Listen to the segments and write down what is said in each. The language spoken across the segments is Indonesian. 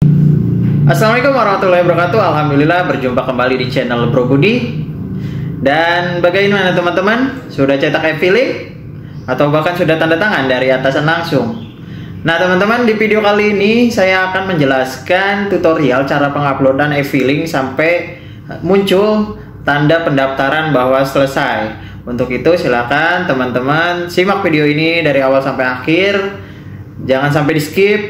Assalamualaikum warahmatullahi wabarakatuh. Alhamdulillah berjumpa kembali di channel Bro Budi. Dan bagaimana teman-teman? Sudah cetak e-filing? Atau bahkan sudah tanda tangan dari atasan langsung? Nah teman-teman, di video kali ini saya akan menjelaskan tutorial cara penguploadan e-filing sampai muncul tanda pendaftaran bahwa selesai. Untuk itu silakan teman-teman simak video ini dari awal sampai akhir. Jangan sampai di skip,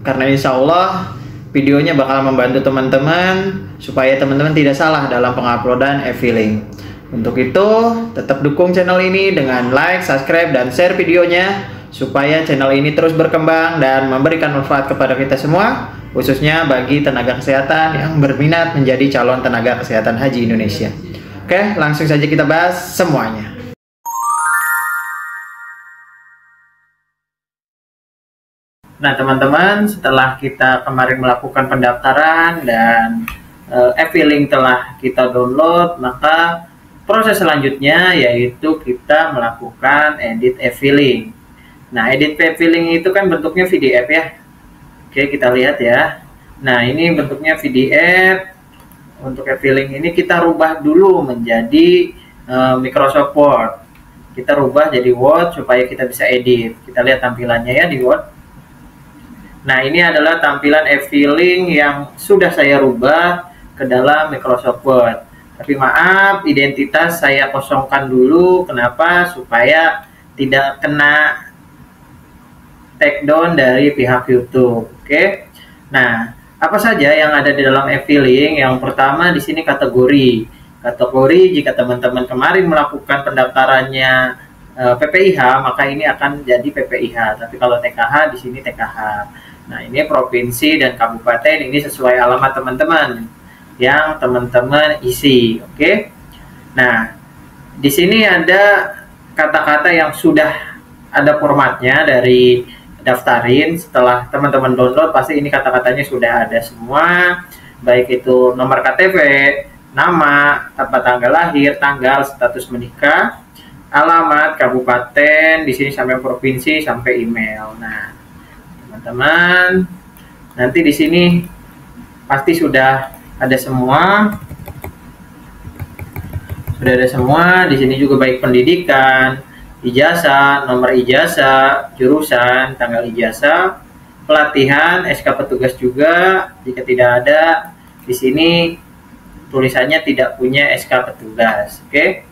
karena insya Allah videonya bakal membantu teman-teman supaya teman-teman tidak salah dalam penguploadan e-filing. Untuk itu, tetap dukung channel ini dengan like, subscribe, dan share videonya supaya channel ini terus berkembang dan memberikan manfaat kepada kita semua, khususnya bagi tenaga kesehatan yang berminat menjadi calon tenaga kesehatan haji Indonesia. Oke, langsung saja kita bahas semuanya. Nah teman-teman, setelah kita kemarin melakukan pendaftaran dan e-filing telah kita download, maka proses selanjutnya yaitu kita melakukan edit e-filing. Nah, edit e-filing itu kan bentuknya PDF ya. Oke, kita lihat ya. Nah, ini bentuknya PDF. Untuk e-filing ini kita rubah dulu menjadi Microsoft Word. Kita rubah jadi Word supaya kita bisa edit. Kita lihat tampilannya ya di Word. Nah, ini adalah tampilan e-filing yang sudah saya rubah ke dalam Microsoft Word. Tapi maaf, identitas saya kosongkan dulu. Kenapa? Supaya tidak kena takedown dari pihak YouTube. Oke. Nah, apa saja yang ada di dalam e-filing? Yang pertama di sini kategori. Kategori, jika teman-teman kemarin melakukan pendaftarannya PPIH, maka ini akan jadi PPIH. Tapi kalau TKH, di sini TKH. Nah, ini provinsi dan kabupaten, ini sesuai alamat teman-teman yang teman-teman isi. Oke. Nah, di sini ada kata-kata yang sudah ada formatnya dari daftarin. Setelah teman-teman download, pasti ini kata-katanya sudah ada semua, baik itu nomor KTP, nama, tempat tanggal lahir, tanggal, status menikah, alamat, kabupaten, di sini sampai provinsi, sampai email. Nah, teman-teman, nanti di sini pasti sudah ada semua. Sudah ada semua. Di sini juga baik pendidikan, ijazah, nomor ijazah, jurusan, tanggal ijazah, pelatihan, SK petugas juga. Jika tidak ada, di sini tulisannya tidak punya SK petugas. Oke.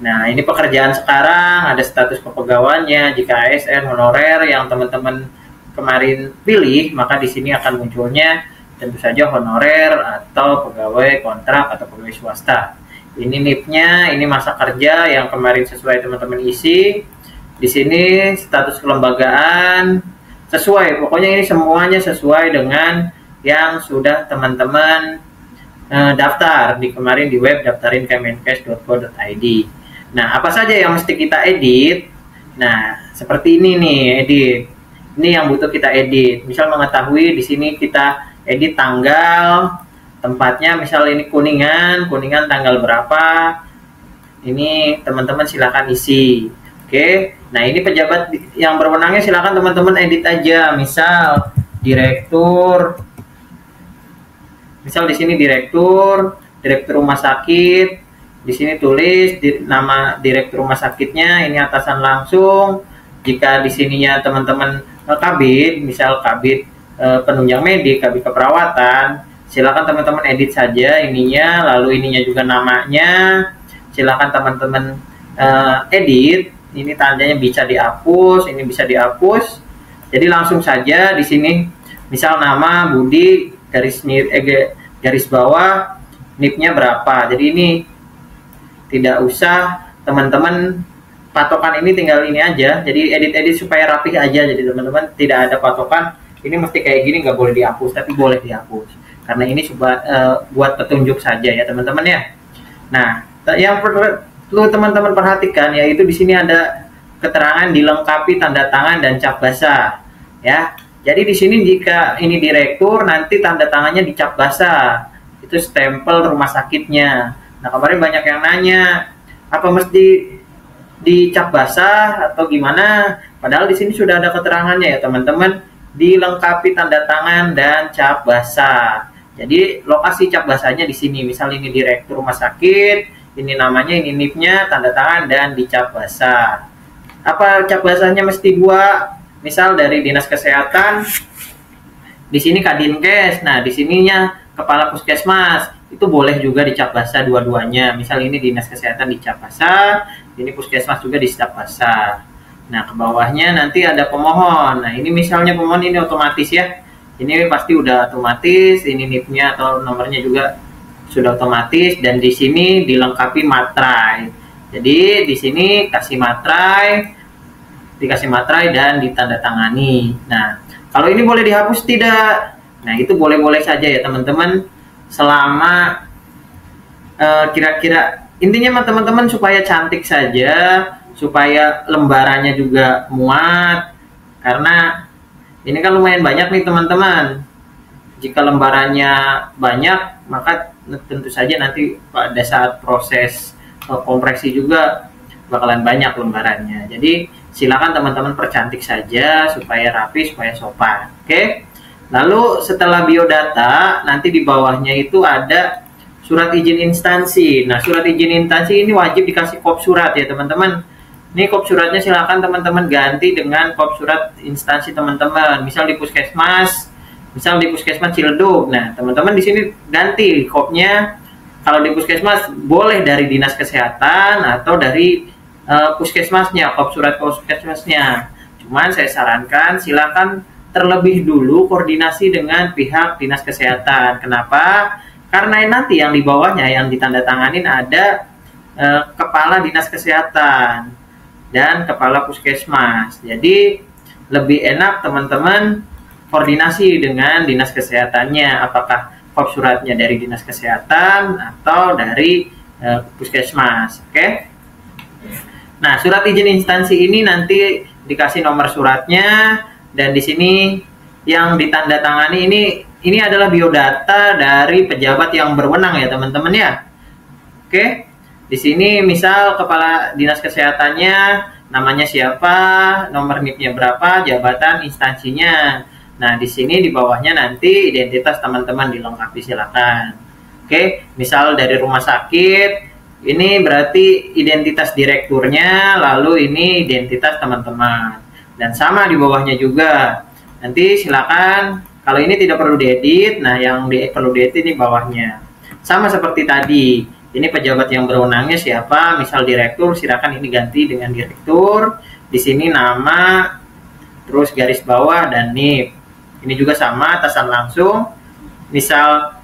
Nah, ini pekerjaan sekarang, ada status kepegawaiannya. Jika ASN honorer yang teman-teman kemarin pilih, maka di sini akan munculnya tentu saja honorer atau pegawai kontrak atau pegawai swasta. Ini NIP-nya, ini masa kerja yang kemarin sesuai teman-teman isi. Di sini status kelembagaan sesuai, pokoknya ini semuanya sesuai dengan yang sudah teman-teman daftar di kemarin di web daftarinkemenkes.go.id. Nah, apa saja yang mesti kita edit? Nah, seperti ini nih, edit. Ini yang butuh kita edit. Misal mengetahui di sini kita edit tanggal, tempatnya misal ini Kuningan tanggal berapa. Ini teman-teman silakan isi. Oke. Nah, ini pejabat yang berwenangnya silakan teman-teman edit aja. Misal direktur. Misal di sini direktur rumah sakit. Di sini tulis nama direktur rumah sakitnya, ini atasan langsung. Jika di sininya teman-teman kabid, misal kabid penunjang medik, kabid keperawatan, silakan teman-teman edit saja ininya, lalu ininya juga namanya, silakan teman-teman edit. Ini tandanya bisa dihapus, ini bisa dihapus. Jadi langsung saja di sini, misal nama Budi garis bawah NIP-nya berapa. Jadi ini tidak usah teman-teman patokan, ini tinggal ini aja. Jadi edit-edit supaya rapih aja. Jadi teman-teman tidak ada patokan ini mesti kayak gini, nggak boleh dihapus, tapi boleh dihapus karena ini buat petunjuk saja ya teman-teman ya. Nah, yang perlu teman-teman perhatikan yaitu di sini ada keterangan dilengkapi tanda tangan dan cap basah ya. Jadi di sini jika ini direktur, nanti tanda tangannya di cap basah, itu stempel rumah sakitnya. Nah, kemarin banyak yang nanya apa mesti dicap basah atau gimana, padahal di sini sudah ada keterangannya ya teman-teman. dilengkapi tanda tangan dan cap basah. Jadi lokasi cap basahnya di sini. Misal ini direktur rumah sakit, ini namanya, ini NIP-nya, tanda tangan dan dicap basah. Apa cap basahnya mesti 2? Misal dari Dinas Kesehatan, di sini Kadinkes. Nah, di sininya Kepala Puskesmas. Itu boleh juga dicap basah dua-duanya. Misal ini Dinas Kesehatan dicap basah, ini Puskesmas juga dicap basah. Nah, ke bawahnya nanti ada pemohon. Nah, ini misalnya pemohon ini otomatis ya. Ini pasti udah otomatis, ini NIP-nya atau nomornya juga sudah otomatis, dan di sini dilengkapi materai. Jadi di sini kasih materai, dikasih materai dan ditandatangani. Nah, kalau ini boleh dihapus tidak? Nah, itu boleh-boleh saja ya teman-teman, selama kira-kira intinya teman-teman supaya cantik saja, supaya lembarannya juga muat, karena ini kan lumayan banyak nih teman-teman. Jika lembarannya banyak, maka tentu saja nanti pada saat proses kompresi juga bakalan banyak lembarannya. Jadi silakan teman-teman percantik saja supaya rapi, supaya sopan. Oke. Lalu setelah biodata, nanti di bawahnya itu ada surat izin instansi. Nah, surat izin instansi ini wajib dikasih kop surat ya teman-teman. Ini kop suratnya silakan teman-teman ganti dengan kop surat instansi teman-teman. Misal di Puskesmas, misal di Puskesmas Ciledug. Nah, teman-teman di sini ganti kopnya. Kalau di Puskesmas boleh dari Dinas Kesehatan atau dari Puskesmasnya, kop surat Puskesmasnya. Cuman saya sarankan silakan terlebih dulu koordinasi dengan pihak Dinas Kesehatan. Kenapa? Karena nanti yang di bawahnya yang ditandatanganin ada Kepala Dinas Kesehatan dan Kepala Puskesmas. Jadi lebih enak teman-teman koordinasi dengan Dinas Kesehatannya, apakah kop suratnya dari Dinas Kesehatan atau dari Puskesmas. Oke. Nah, surat izin instansi ini nanti dikasih nomor suratnya, dan di sini yang ditandatangani ini adalah biodata dari pejabat yang berwenang ya teman-teman ya. Oke. Di sini misal Kepala Dinas Kesehatannya namanya siapa, nomor NIP-nya berapa, jabatan instansinya. Nah, di sini di bawahnya nanti identitas teman-teman dilengkapi silakan. Oke, misal dari rumah sakit, ini berarti identitas direkturnya, lalu ini identitas teman-teman. Dan sama di bawahnya juga. Nanti silakan, kalau ini tidak perlu diedit, nah yang perlu diedit di bawahnya. Sama seperti tadi, ini pejabat yang berwenangnya siapa, misal direktur, silakan ini ganti dengan direktur. Di sini nama, terus garis bawah dan NIP. Ini juga sama, atasan langsung. Misal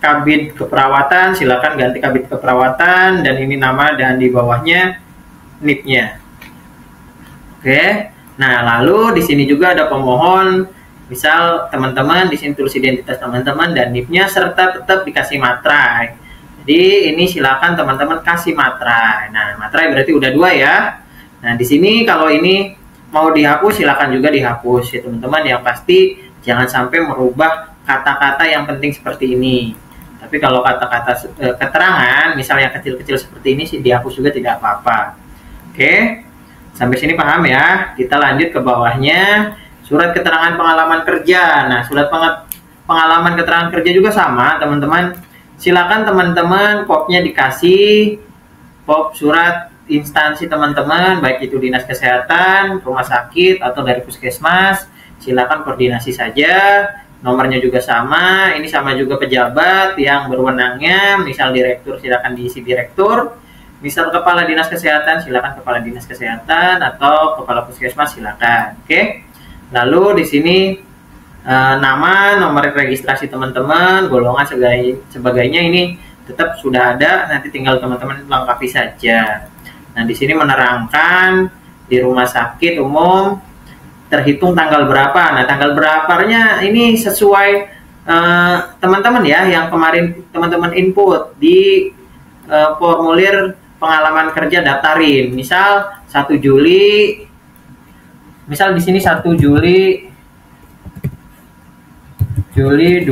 Kabid Keperawatan, silakan ganti Kabid Keperawatan, dan ini nama dan di bawahnya NIP-nya. Oke. Nah, lalu di sini juga ada pemohon. Misal teman-teman di sini tulis identitas teman-teman dan NIP-nya, serta tetap dikasih materai. Jadi ini silakan teman-teman kasih materai. Nah, materai berarti udah 2 ya. Nah, di sini kalau ini mau dihapus silakan juga dihapus ya teman-teman. Yang pasti jangan sampai merubah kata-kata yang penting seperti ini. Tapi kalau kata-kata keterangan, misalnya kecil-kecil seperti ini sih dihapus juga tidak apa-apa. Oke, sampai sini paham ya? Kita lanjut ke bawahnya, surat keterangan pengalaman kerja. Nah, surat pengalaman keterangan kerja juga sama, teman-teman. Silakan teman-teman kopnya dikasih kop surat instansi teman-teman, baik itu Dinas Kesehatan, rumah sakit, atau dari Puskesmas. Silakan koordinasi saja. Nomornya juga sama, ini sama juga pejabat yang berwenangnya, misal direktur silakan diisi direktur, misal Kepala Dinas Kesehatan silakan Kepala Dinas Kesehatan, atau Kepala Puskesmas silakan. Oke. Lalu di sini nama, nomor registrasi teman-teman, golongan sebagainya ini tetap sudah ada, nanti tinggal teman-teman lengkapi saja. Nah, di sini menerangkan di rumah sakit umum terhitung tanggal berapa. Nah, tanggal berapanya ini sesuai teman-teman ya, yang kemarin teman-teman input di formulir pengalaman kerja daftarin. Misal 1 Juli, misal di sini 1 Juli 2000.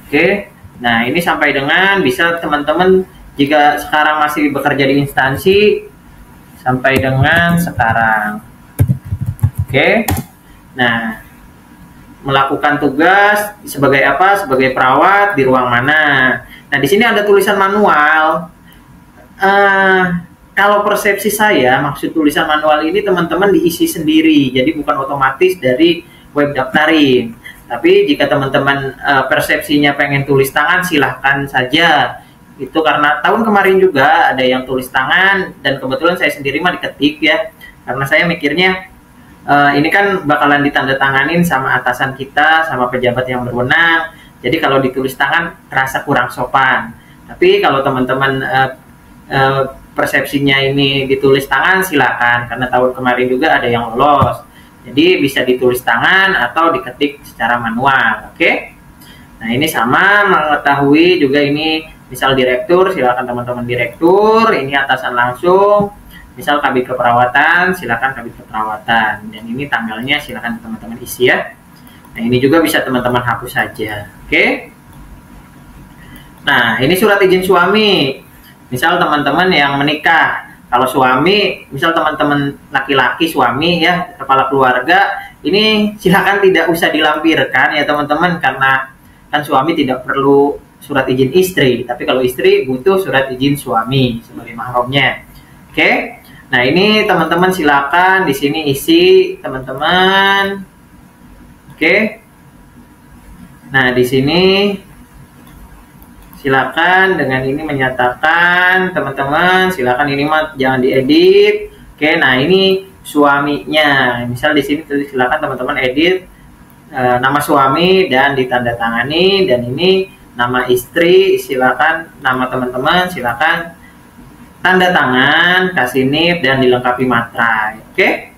Oke. Nah, ini sampai dengan bisa teman-teman Jika sekarang masih bekerja di instansi, sampai dengan sekarang. Oke. Nah, melakukan tugas sebagai apa? Sebagai perawat di ruang mana? Nah, di sini ada tulisan manual. Kalau persepsi saya, maksud tulisan manual ini teman-teman diisi sendiri, jadi bukan otomatis dari web daftarin. Tapi jika teman-teman persepsinya pengen tulis tangan, silahkan saja. Itu karena tahun kemarin juga ada yang tulis tangan, dan kebetulan saya sendiri mah diketik ya, karena saya mikirnya ini kan bakalan ditandatanganin sama atasan kita, sama pejabat yang berwenang. Jadi kalau ditulis tangan terasa kurang sopan. Tapi kalau teman-teman persepsinya ini ditulis tangan, silakan, karena tahun kemarin juga ada yang lolos. Jadi bisa ditulis tangan atau diketik secara manual. Oke. Nah, ini sama mengetahui juga ini. Misal direktur, silakan teman-teman direktur, ini atasan langsung. Misal kabit keperawatan, silakan kabit keperawatan. Dan ini tanggalnya silakan teman-teman isi ya. Nah, ini juga bisa teman-teman hapus saja. Oke. Nah, ini surat izin suami. Misal teman-teman yang menikah, kalau suami, misal teman-teman laki-laki suami ya, kepala keluarga, ini silakan tidak usah dilampirkan ya teman-teman, karena kan suami tidak perlu surat izin istri, tapi kalau istri butuh surat izin suami sebagai mahramnya. Oke. Nah, ini teman-teman silakan di sini isi teman-teman. Oke. Nah, di sini silakan dengan ini menyatakan teman-teman, silakan ini mah jangan diedit. Oke. Nah, ini suaminya. Misal di sini silakan teman-teman edit nama suami dan ditandatangani, dan ini nama istri, silakan nama teman-teman, silakan tanda tangan, kasih NIP dan dilengkapi materai. Oke.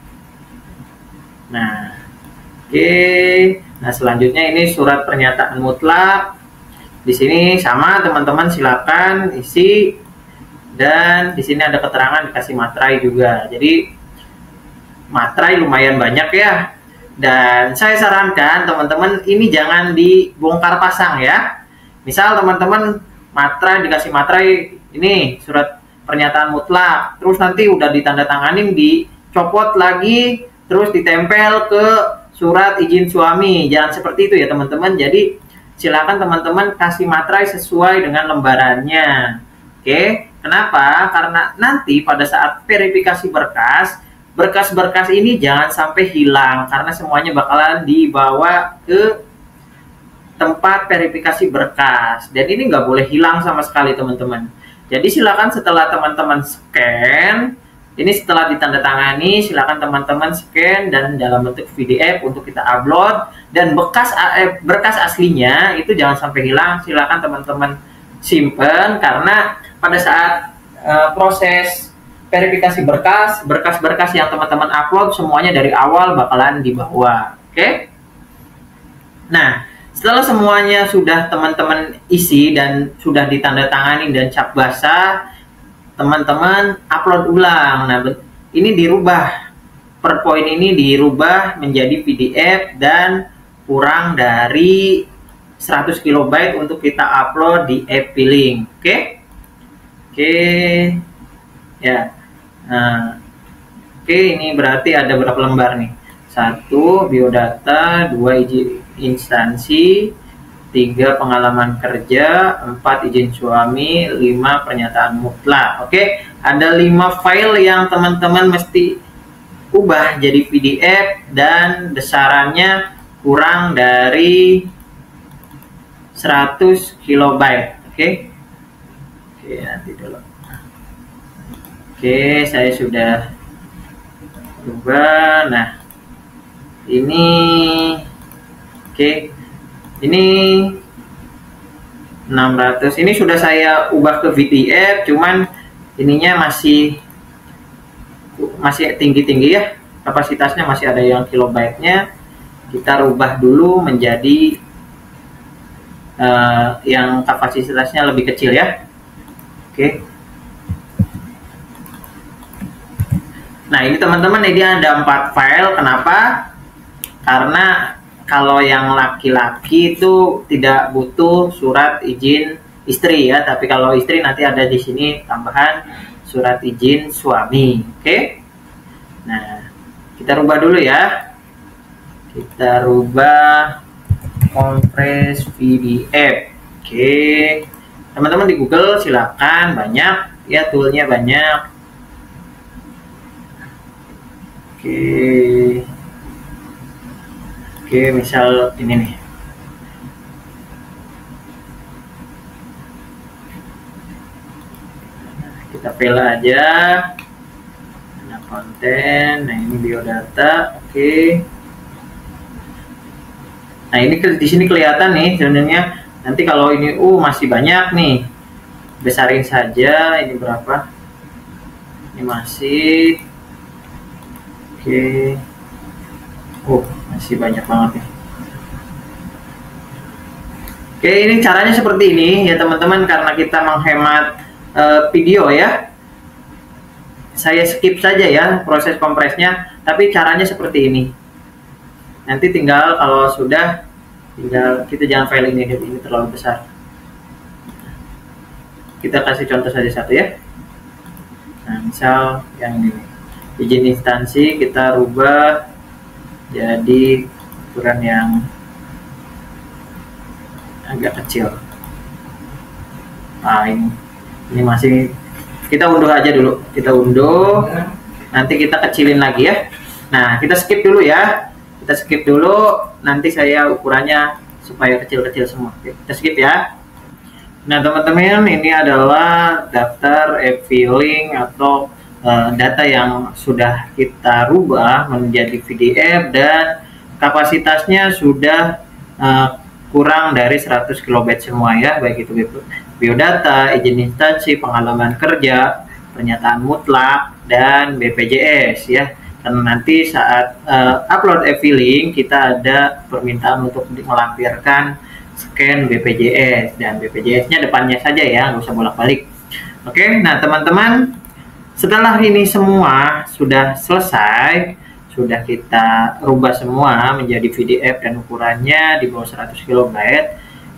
Nah, oke. Nah, selanjutnya ini surat pernyataan mutlak. Di sini sama teman-teman, silakan isi, dan di sini ada keterangan dikasih materai juga. Jadi materai lumayan banyak ya. Dan saya sarankan teman-teman ini jangan dibongkar pasang ya. Misal teman-teman materai dikasih materai ini surat pernyataan mutlak, terus nanti udah ditandatanganin dicopot lagi, terus ditempel ke surat izin suami. Jangan seperti itu ya teman-teman. Jadi silakan teman-teman kasih materai sesuai dengan lembarannya. Oke, kenapa? Karena nanti pada saat verifikasi berkas ini jangan sampai hilang, karena semuanya bakalan dibawa ke tempat verifikasi berkas, dan ini nggak boleh hilang sama sekali teman-teman. Jadi silakan setelah teman-teman scan, ini setelah ditandatangani, silakan teman-teman scan dan dalam bentuk PDF untuk kita upload, dan berkas aslinya itu jangan sampai hilang, silakan teman-teman simpen, karena pada saat proses verifikasi berkas yang teman-teman upload semuanya dari awal bakalan dibawa. Oke. Nah, setelah semuanya sudah teman-teman isi dan sudah ditandatangani dan cap basah, teman-teman upload ulang. Nah, ini dirubah, PowerPoint ini dirubah menjadi PDF dan kurang dari 100 KB untuk kita upload di Appilink. Oke. Oke. Ya. Nah, oke, ini berarti ada berapa lembar nih? 1 biodata, 2 izin instansi, 3 pengalaman kerja, 4 izin suami, 5 pernyataan mutlak. Oke, ada 5 file yang teman-teman mesti ubah jadi PDF dan besarannya kurang dari 100 KB. Oke. Oke, nanti dulu. Oke, saya sudah ubah. Nah, ini oke, ini 600. Ini sudah saya ubah ke PDF, cuman ininya masih tinggi-tinggi ya, kapasitasnya masih ada yang kilobyte-nya. Kita rubah dulu menjadi yang kapasitasnya lebih kecil ya. Oke. Nah, ini teman-teman, ini ada 4 file. Kenapa? Karena kalau yang laki-laki itu tidak butuh surat izin istri ya, tapi kalau istri nanti ada di sini tambahan surat izin suami. Oke. Nah, kita rubah dulu ya. Kita rubah kompres PDF. Oke. Teman-teman di Google silakan, banyak ya toolnya, banyak. Oke, misal ini nih. Kita fill aja. Nah, konten. Nah, ini biodata. Oke. Nah, ini di sini kelihatan nih sebenarnya. Nanti kalau ini masih banyak nih, besarin saja. Ini berapa? Ini masih. Oke. Masih banyak banget nih. Oke, ini caranya seperti ini ya teman-teman, karena kita menghemat video ya. Saya skip saja ya proses kompresnya, tapi caranya seperti ini. Nanti tinggal kalau sudah, tinggal kita jangan file ini terlalu besar. Kita kasih contoh saja satu ya. Nah, misal yang ini, izin instansi kita rubah jadi ukuran yang agak kecil. Nah, ini masih, kita unduh aja dulu, kita unduh, nanti kita kecilin lagi ya. Nah, kita skip dulu ya. Kita skip dulu, nanti saya ukurannya supaya kecil-kecil semua. Oke, kita skip ya. Nah teman-teman, ini adalah daftar e-filing atau data yang sudah kita rubah menjadi PDF dan kapasitasnya sudah kurang dari 100 KB semua ya, baik itu biodata, izin instansi, pengalaman kerja, pernyataan mutlak, dan BPJS ya. Karena nanti saat upload e-filing kita ada permintaan untuk melampirkan scan BPJS, dan BPJS-nya depannya saja ya, nggak usah bolak-balik. Oke, nah teman-teman, setelah ini semua sudah selesai, sudah kita rubah semua menjadi PDF dan ukurannya di bawah 100 KB,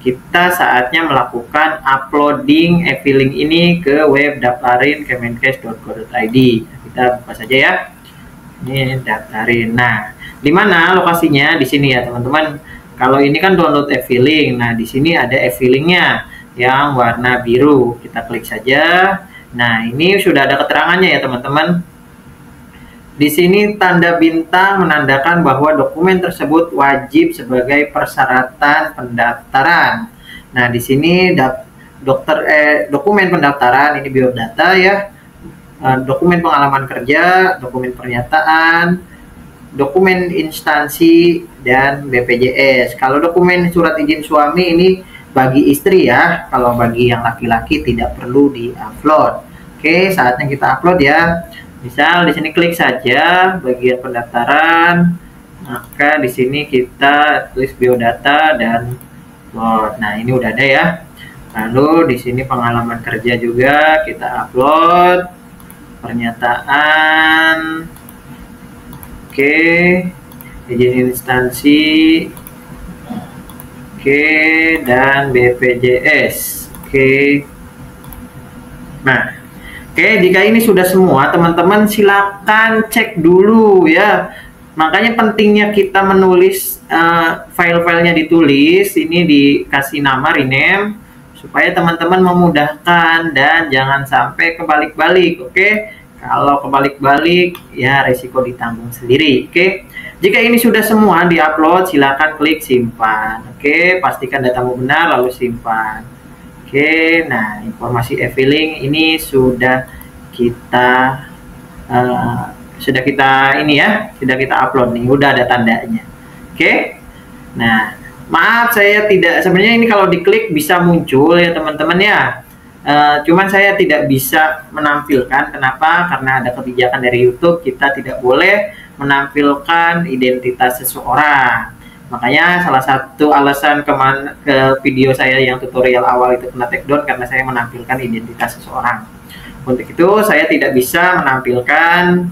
kita saatnya melakukan uploading e-filing ini ke web daftarin.kemenkes.go.id. Kita buka saja ya. Ini daftarin. Nah, di mana lokasinya? Di sini ya teman-teman. Kalau ini kan download e-filing. Nah, di sini ada e-filingnya yang warna biru. Kita klik saja. Nah, ini sudah ada keterangannya ya teman-teman. Di sini tanda bintang menandakan bahwa dokumen tersebut wajib sebagai persyaratan pendaftaran. Nah, di sini dokumen pendaftaran ini biodata ya. Dokumen pengalaman kerja, dokumen pernyataan, dokumen instansi, dan BPJS. Kalau dokumen surat izin suami ini bagi istri ya, kalau bagi yang laki-laki tidak perlu di-upload. Oke, saatnya kita upload ya. Misal di sini klik saja bagian pendaftaran, maka di sini kita tulis biodata dan upload. Nah, ini udah ada ya. Lalu di sini pengalaman kerja juga kita upload. Pernyataan, oke, izin instansi, oke, dan BPJS, oke. Nah, oke, jika ini sudah semua, teman-teman silakan cek dulu ya. Makanya pentingnya kita menulis file-filenya ditulis, ini dikasih nama rename, supaya teman-teman memudahkan dan jangan sampai kebalik-balik. Oke, kalau kebalik-balik ya resiko ditanggung sendiri. Oke, jika ini sudah semua diupload, silakan klik simpan. Oke, pastikan datamu benar lalu simpan. Oke, nah informasi e-filing ini sudah kita sudah kita upload nih, udah ada tandanya. Oke, nah maaf saya tidak, sebenarnya ini kalau diklik bisa muncul ya teman-teman ya. Cuman saya tidak bisa menampilkan. Kenapa? Karena ada kebijakan dari YouTube, kita tidak boleh menampilkan identitas seseorang. Makanya salah satu alasan ke video saya yang tutorial awal itu kena take down, karena saya menampilkan identitas seseorang. Untuk itu saya tidak bisa menampilkan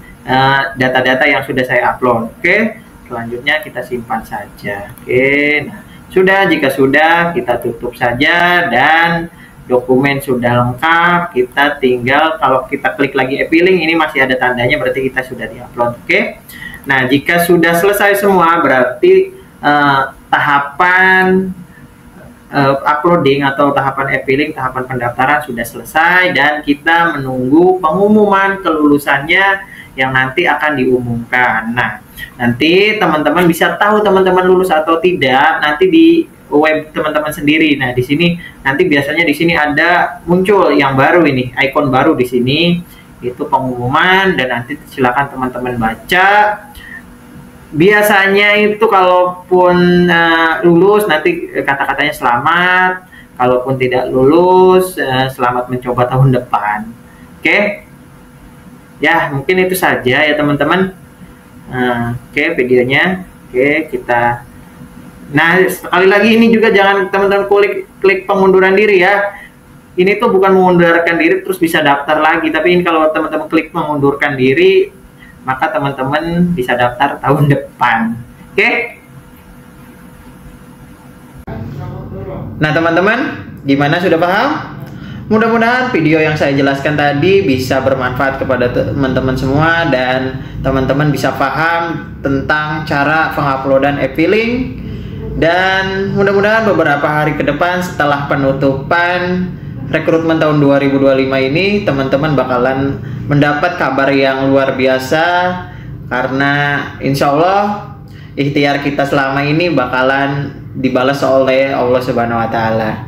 data-data yang sudah saya upload. Oke, selanjutnya kita simpan saja. Oke, nah sudah, jika sudah kita tutup saja dan dokumen sudah lengkap, kita tinggal kalau kita klik lagi e-filing, ini masih ada tandanya berarti kita sudah diupload. Oke. Nah, jika sudah selesai semua berarti tahapan uploading atau tahapan e-filing, tahapan pendaftaran sudah selesai dan kita menunggu pengumuman kelulusannya yang nanti akan diumumkan. Nah, nanti teman-teman bisa tahu teman-teman lulus atau tidak nanti di web teman-teman sendiri. Nah, di sini nanti biasanya di sini ada muncul yang baru ini, ikon baru di sini, itu pengumuman dan nanti silakan teman-teman baca. Biasanya itu kalaupun lulus nanti kata-katanya selamat, kalaupun tidak lulus selamat mencoba tahun depan. Oke. Ya, mungkin itu saja ya teman-teman. Oke, videonya. Oke, kita. Nah, sekali lagi ini juga jangan teman-teman klik pengunduran diri ya. Ini tuh bukan mengundurkan diri terus bisa daftar lagi, tapi ini kalau teman-teman klik mengundurkan diri, maka teman-teman bisa daftar tahun depan. Oke? Nah, teman-teman, gimana, sudah paham? Mudah-mudahan video yang saya jelaskan tadi bisa bermanfaat kepada teman-teman semua dan teman-teman bisa paham tentang cara penguploadan e-filing. Dan mudah-mudahan beberapa hari ke depan setelah penutupan rekrutmen tahun 2025 ini teman-teman bakalan mendapat kabar yang luar biasa, karena insya Allah ikhtiar kita selama ini bakalan dibalas oleh Allah Subhanahu wa Ta'ala.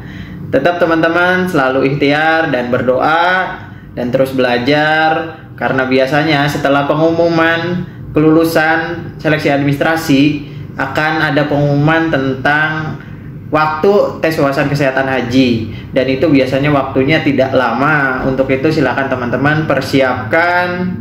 Tetap teman-teman selalu ikhtiar dan berdoa dan terus belajar, karena biasanya setelah pengumuman kelulusan seleksi administrasi akan ada pengumuman tentang waktu tes wawasan kesehatan haji, dan itu biasanya waktunya tidak lama. Untuk itu silakan teman-teman persiapkan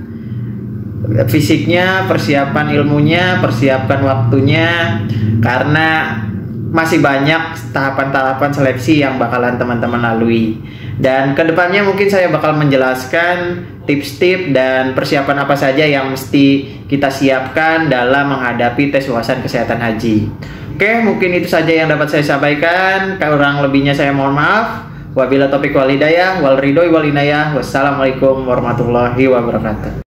fisiknya, persiapan ilmunya, persiapkan waktunya, karena masih banyak tahapan-tahapan seleksi yang bakalan teman-teman lalui. Dan kedepannya mungkin saya bakal menjelaskan tips-tips dan persiapan apa saja yang mesti kita siapkan dalam menghadapi tes wawasan kesehatan haji. Oke, mungkin itu saja yang dapat saya sampaikan. Kurang lebihnya saya mohon maaf. Wabillahi taufiq wal hidayah wal ridho wal inayah. Wassalamualaikum warahmatullahi wabarakatuh.